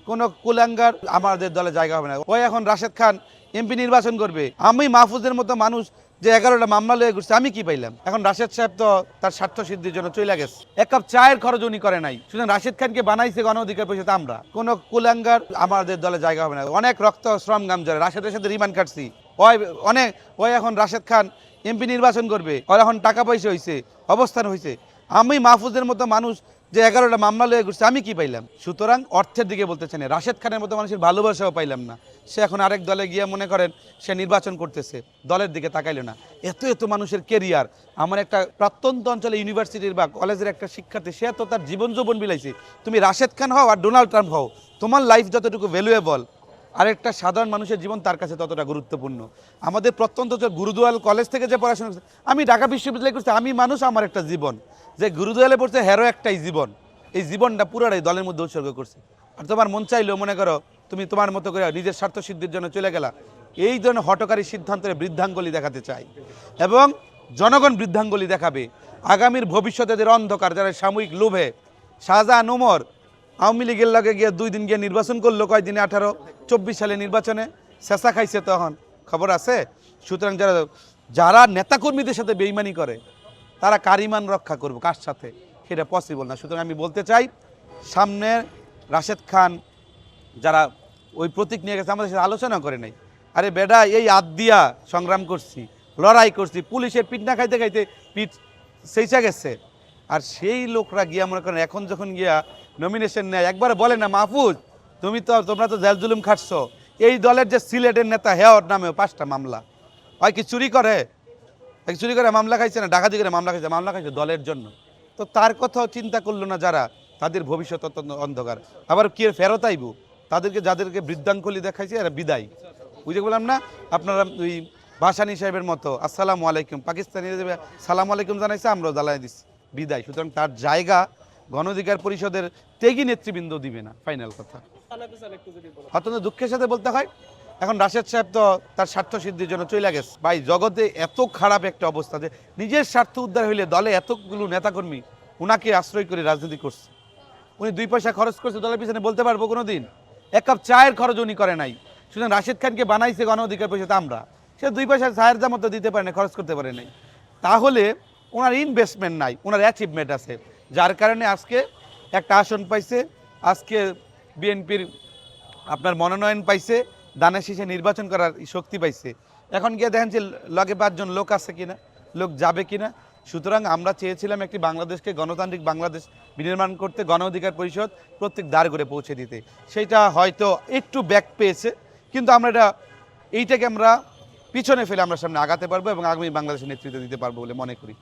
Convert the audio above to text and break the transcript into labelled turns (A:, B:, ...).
A: কোনো কুলাঙ্গার আমাদের দলে জায়গা হবে না। ওই এখন রাশেদ খান এমপি নির্বাচন করবে, আমি মাহফুজের মতো মানুষ যে 11টা মামলা লয়ে ঘুরছে, আমি কি পাইলাম? এখন রাশেদ সাহেব তো তার স্বার্থ সিদ্ধির জন্য চলে গেছে, এক কাপ চায়ের খরচ উনি করে নাই। সুতরাং রাশেদ খানকে বানাইছে গণ অধিকার পরিষদ আমরা, কোনো কুলাঙ্গার আমাদের দলে জায়গা হবে না। অনেক রক্ত শ্রম গাম জড়ে, রাশেদের সাথে রিমান্ড কাটছি, ওই এখন রাশেদ খান এমপি নির্বাচন করবে, ওর এখন টাকা পয়সা হয়েছে, অবস্থান হয়েছে, আমি মাহফুজের মতো মানুষ যে 11টা মামলা লয়ে ঘুরছে, আমি কি পাইলাম? সুতরাং অর্থের দিকে বলতেছেন, রাশেদ খানের মতো মানুষের ভালোবাসাও পাইলাম না। সে এখন আরেক দলে গিয়ে মনে করেন সে নির্বাচন করতেছে, দলের দিকে তাকাইল না। এত এত মানুষের কেরিয়ার, আমার একটা প্রত্যন্ত অঞ্চলে ইউনিভার্সিটির বা কলেজের একটা শিক্ষার্থী, সে তো তার জীবন যৌবন বিলাইছে। তুমি রাশেদ খান হও আর ডোনাল্ড ট্রাম্প হও, তোমার লাইফ যতটুকু ভ্যালুয়েবল, আরেকটা সাধারণ মানুষের জীবন তার কাছে ততটা গুরুত্বপূর্ণ। আমাদের প্রত্যন্ত গুরুদুয়াল কলেজ থেকে যে পড়াশোনা করছে, আমি ঢাকা বিশ্ববিদ্যালয় করছি, আমি মানুষ, আমার একটা জীবন। যে গুরুদুয়ালে পড়ছে হেরো একটাই জীবন, এই জীবনটা পুরোটাই দলের মধ্যে উৎসর্গ করছে। আর তোমার মন চাইলেও মনে করো তুমি তোমার মতো করে নিজের স্বার্থ সিদ্ধির জন্য চলে গেলা, এই ধরনের হটকারী সিদ্ধান্তের বৃদ্ধাঙ্গুলি দেখাতে চাই এবং জনগণ বৃদ্ধাঙ্গুলি দেখাবে। আগামীর ভবিষ্যতের অন্ধকার যারা সাময়িক লোভে, শাহজাহান ওমর আওয়ামী লীগের লাগে গিয়ে 2 দিন গিয়ে নির্বাচন করলো, কয়দিনে 18-24 সালে নির্বাচনে শেষা খাইছে, তখন খবর আছে। সুতরাং যারা নেতাকর্মীদের সাথে বেইমানি করে তারা কারিমান রক্ষা করবো কার সাথে, সেটা পসিবল না। সুতরাং আমি বলতে চাই, সামনে রাশেদ খান যারা ওই প্রতীক নিয়ে গেছে, আমাদের সাথে আলোচনা করে নাই। আরে বেডা, এই দিয়া সংগ্রাম করছি, লড়াই করছি, পুলিশের পিঠ না খাইতে খাইতে পিঠ সেইচা গেছে। আর সেই লোকরা গিয়া মনে করেন এখন যখন গিয়া নমিনেশন নেয়, একবার বলে না মাহফুজ তোমরা তো জেল জুলুম খাটছ, এই দলের যে সিলেটের নেতা হেওয়ার নামেও 5টা মামলা, হয় কি চুরি করে মামলা খাইছে না, ডাকাতি করে মামলা খাইছে দলের জন্য। তো তার কথাও চিন্তা করলো না যারা, তাদের ভবিষ্যৎ অত্যন্ত অন্ধকার। আবার কি ফেরত আইব যাদেরকে বৃদ্ধাঙ্গুলি দেখাইছে, এরা বিদায়। বুঝে বললাম না, আপনারা ওই ভাসানী সাহেবের মতো আসসালামু আলাইকুম, পাকিস্তানি সালাম আলাইকুম জানাইছে, আমরাও জ্বালাই দিচ্ছি, বিদায়। সুতরাং তার জায়গা গণ অধিকার পরিষদের ত্যাগী নেতৃবৃন্দ দিবে না, ফাইনাল কথা। অত্যন্ত দুঃখের সাথে বলতে হয়, এখন রাশেদ সাহেব তো তার স্বার্থ সিদ্ধির জন্য চলে গেছে। ভাই, জগতে এত খারাপ একটা অবস্থা যে নিজের স্বার্থ উদ্ধার হইলে দলে এতগুলো নেতাকর্মী উনাকে আশ্রয় করে রাজনীতি করছে। উনি 2 পয়সা খরচ করছে দলের পিছনে, বলতে পারবো কোনো দিন? এক কাপ চায়ের খরচ উনি করে নাই। সুতরাং রাশেদ খানকে বানাইছে গণ অধিকার পরিষদ আমরা, সে 2 পয়সা চায়ের দাম তো দিতে পারে না, খরচ করতে পারে নাই। তাহলে ওনার ইনভেস্টমেন্ট নাই, ওনার অ্যাচিভমেন্ট আছে, যার কারণে আজকে একটা আসন পাইছে, আজকে বিএনপির আপনার মনোনয়ন পাইছে, দানের শীষে নির্বাচন করার শক্তি পাইছে। এখন গিয়ে দেখেন যে লগে 5 জন লোক আছে কিনা, লোক যাবে কিনা। সুতরাং আমরা চেয়েছিলাম একটি বাংলাদেশকে গণতান্ত্রিক বাংলাদেশ বিনির্মাণ করতে, গণ অধিকার পরিষদ প্রত্যেক দ্বার করে পৌঁছে দিতে। সেইটা হয়তো একটু ব্যাক পেয়েছে, কিন্তু আমরা এইটাকে আমরা পিছনে ফেলে আমরা সামনে আগাতে পারবো এবং আগামী বাংলাদেশের নেতৃত্ব দিতে পারবো বলে মনে করি।